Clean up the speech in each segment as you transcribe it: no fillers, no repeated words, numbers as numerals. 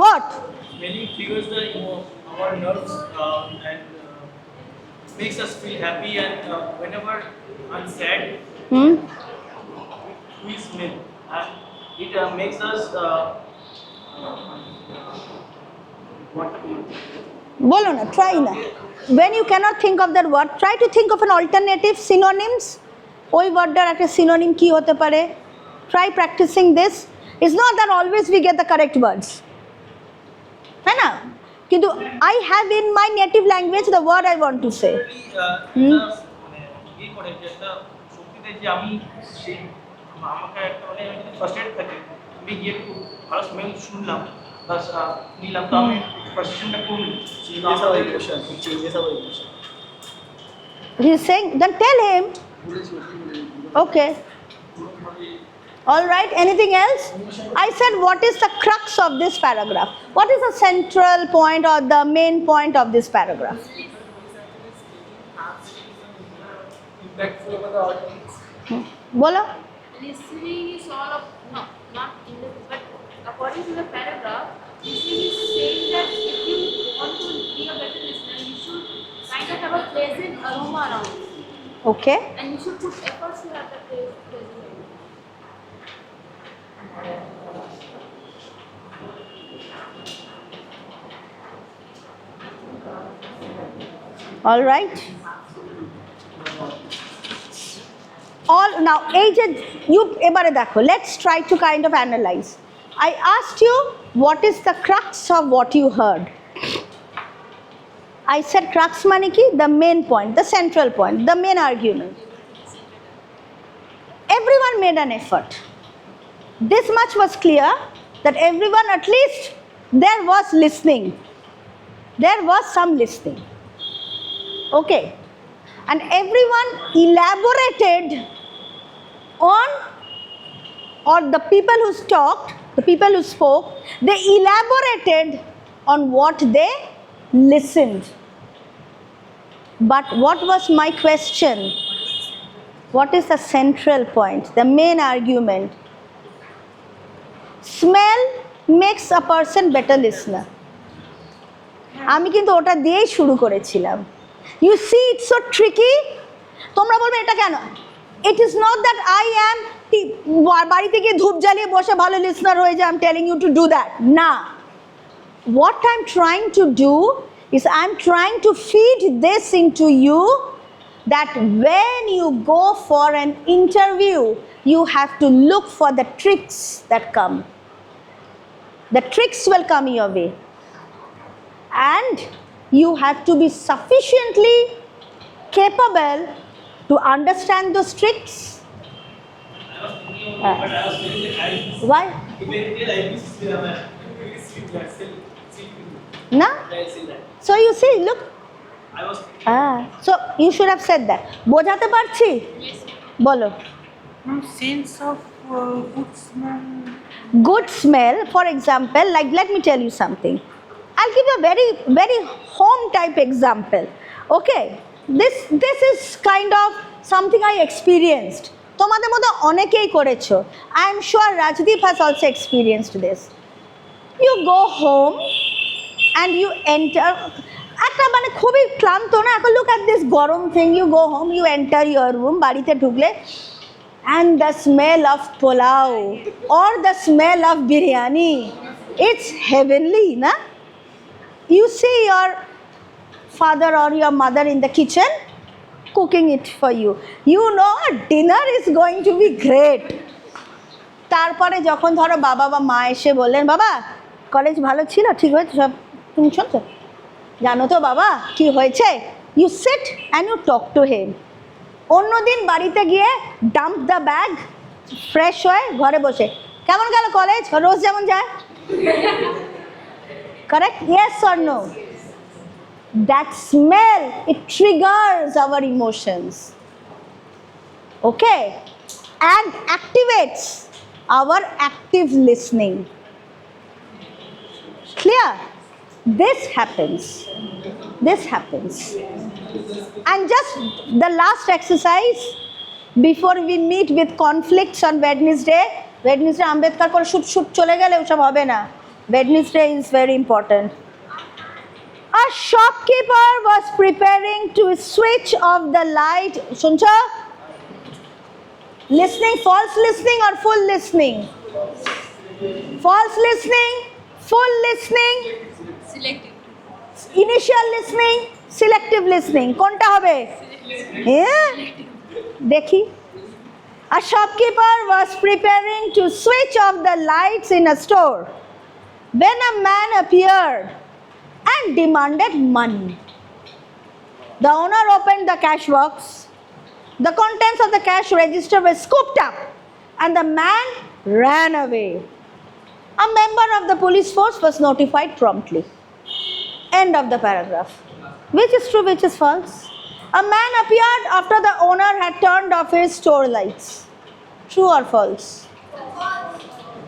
What? Mainly triggers our nerves and makes us feel happy, and whenever I'm sad, we smell, and it makes us what বলো না, try না. When you cannot think of that word, try to think of an alternative synonyms. ওই ওয়ার্ডটার একটা synonym কি হতে পারে? Try practicing this. It's not that always we get the correct words. তাই না? কিন্তু I have in my native language the word I want to say. এই করে যে একটা শক্তিতে যে আমি আমাকে একটা ফার্স্টেড থাকে, আমি গিয়ে একটু ভালো স্মেল শুনলাম বাস নিলাম, তো আমি ফার্স্টেশনটা করলাম, changes our emotion. He's saying, then tell him. Okay. All right, anything else? I said, what is the crux of this paragraph? What is the central point or the main point of this paragraph? Impactful over the audience. Bolo? Listening is all of, no, not in the, but according to the paragraph, listening is saying that if you want to be a better listener, you should kind of have a pleasant aroma around you. Okay. And you should put efforts to have that pleasant aroma. All right. All now, aged, you ebare dekho. Let's try to kind of analyze. I asked you, what is the crux of what you heard? I said crux mane ki, the main point, the central point, the main argument. Everyone made an effort. This much was clear that everyone, at least there was listening. There was some listening. Okay. And everyone elaborated on, or the people who talked, the people who spoke, they elaborated on what they listened. But what was my question? What is the central point, the main argument? Smell makes a person better listener. আমি কিন্তু ওটা দিয়েই শুরু করেছিলাম. You see, it's so tricky. তোমরা বলবে এটা কেন? It is not that I am বাড়িতে গিয়ে ধূপ জ্বালিয়ে বসে ভালো লিসনার হয়ে যায়. I'm telling you to do that. না. What I'm trying to do is I'm trying to feed this into you, that when you go for an interview, you have to look for the tricks that come. The tricks will come your way. And you have to be sufficiently capable to understand those tricks. Why? No? So you see, look. So you should have said that. বোঝাতে পারছি? Yes. বলো. Sense of good smell. Good smell, for example, like let me tell you something. I'll give you a very home type example. Okay, this is kind of something I experienced. তোমাদের মধ্যে অনেকেই করেছো. I am sure Rajdeep has also experienced this. You go home and you enter. একটা মানে খুবই ক্লান্ত না, এখন look at this গরম thing. You go home, you enter your room, বাড়িতে ঢুকলে, and the smell of pulao or the smell of biryani, it's heavenly, na? You see your father or your mother in the kitchen cooking it for you. You know dinner is going to be great. তারপরে যখন ধরো বাবা বা মা এসে বললেন, বাবা college ভালো ছিল, ঠিক হয়েছে সব, তুমি শুনছো, জানো তো বাবা কি হয়েছে, you sit and you talk to him. অন্যদিন বাড়িতে গিয়ে ডাম্প দ্য ব্যাগ, ফ্রেশ হয়ে ঘরে বসে, কেমন গেল কলেজ, রোজ যেমন যায়, correct? Yes or no? That smell, it triggers our emotions, okay, and activates our active listening. Clear? This happens. And just the last exercise before we meet with conflicts on Wednesday, Wednesday Ambedkar করে shoot shoot চলে গেলে ওসব হবে না। Wednesday is very important. A shopkeeper was preparing to switch off the light. শুনছো? Listening, false listening or full listening? False listening, full listening, Selective. initial listening, selective listening. কোনটা হবে? হ্যাঁ দেখি। A shopkeeper was preparing to switch off the lights in a store when a man appeared and demanded money. The owner opened the cash box. The contents of the cash register were scooped up and the man ran away. A member of the police force was notified promptly. End of the paragraph. Which is true, which is false? A man appeared after the owner had turned off his store lights. True or false?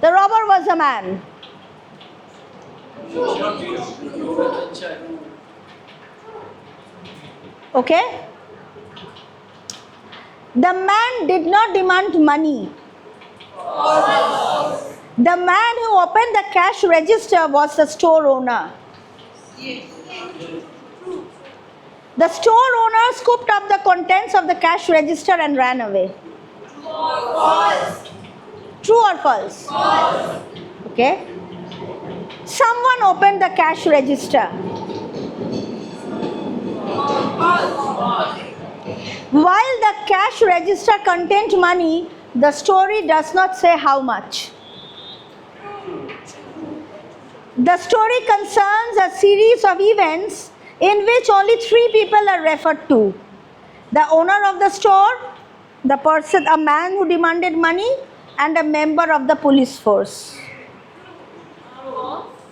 The robber was a man. Okay? The man did not demand money. The man who opened the cash register was the store owner. The store owner scooped up the contents of the cash register and ran away. True or false? Okay. Someone opened the cash register. While the cash register contained money, the story does not say how much. The story concerns a series of events in which only 3 people are referred to: the owner of the store, the person, a man who demanded money, and a member of the police force.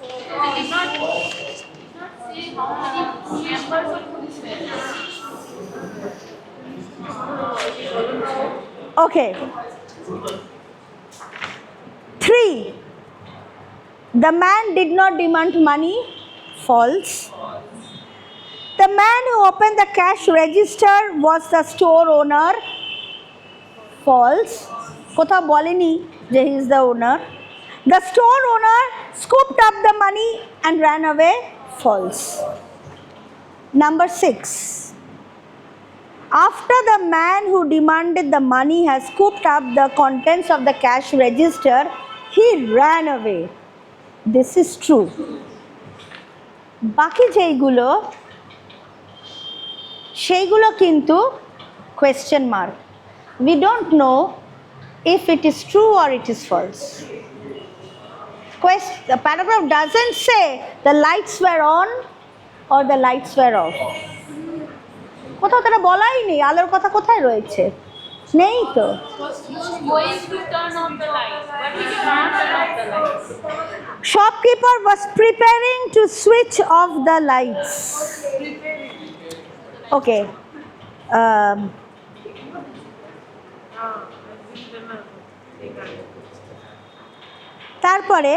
It did not say how many members of police were. Okay. 3. The man did not demand money. False. The man who opened the cash register was the store owner. False. কোথাও বলেনি যে he is the owner. The store owner scooped up the money and ran away. False. Number 6. After the man who demanded the money has scooped up the contents of the cash register, he ran away. This is true. বাকি যেইগুলো সেইগুলো কিন্তু question mark. We don't know if it is true or it is false. The paragraph doesn't say the lights were on or the lights were off. কোথাও তারা বলাই নেই আলোর কথা কোথায় রয়েছে, নেই তো। He was going to turn on the lights, but he did not turn off the lights. Shopkeeper was preparing to switch off the lights. Okay. তারপরে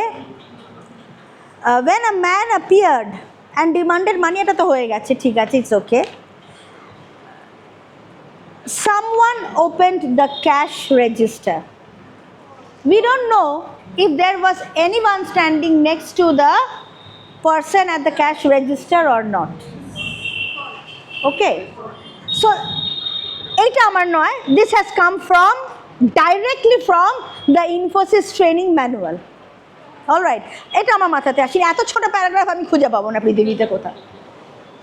when a man appeared and demanded money, এটা তো হয়ে গেছে, ঠিক আছে, it's okay. Someone opened the cash register. We don't know if there was anyone standing next to the person at the cash register or not. Okay. So, এটা আমার নয়, this has come from directly from the Infosys training manual. All right. এটা আমার মাথাতে আসেনি, এত ছোট paragraph আমি খুঁজে পাবো না পৃথিবীতে কোথাও।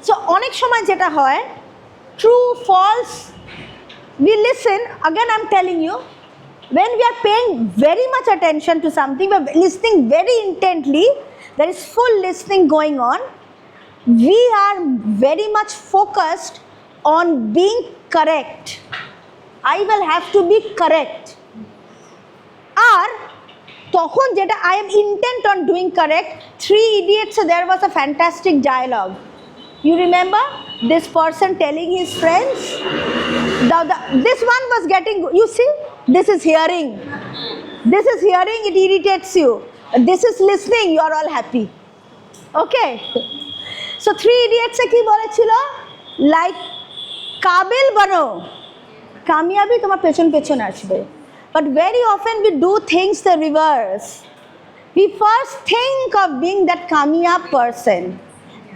সো অনেক সময় যেটা হয়, true, false, we listen, again I'm telling you, when we are paying very much attention to something, we are listening very intently, there is full listening going on, we are very much focused on being correct. I will have to be correct. আর তখন যেটা I am intent on doing correct, 3 Idiots, there was a fantastic dialogue. You remember this person telling his friends, this one was getting, you see, this is hearing, it irritates you, this is listening, you are all happy. Okay. So 3 Idiots কি বলেছিল, like Kabil বানো, কামিয়াবি তোমার পেছন পেছন আসবে, But very often we do things the reverse. We first think of being that Kamiyab person,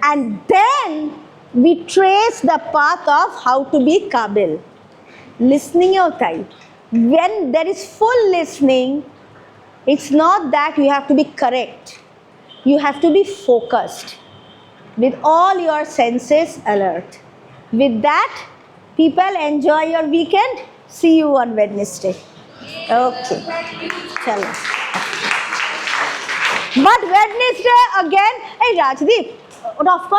and then we trace the path of how to be Kabil. Listening होता है. When there is full listening, it's not that you have to be correct. You have to be focused with all your senses alert. With that, people enjoy your weekend. See you on Wednesday. Okay. Chalo. But Wednesday again, hey Rajdeep, of course.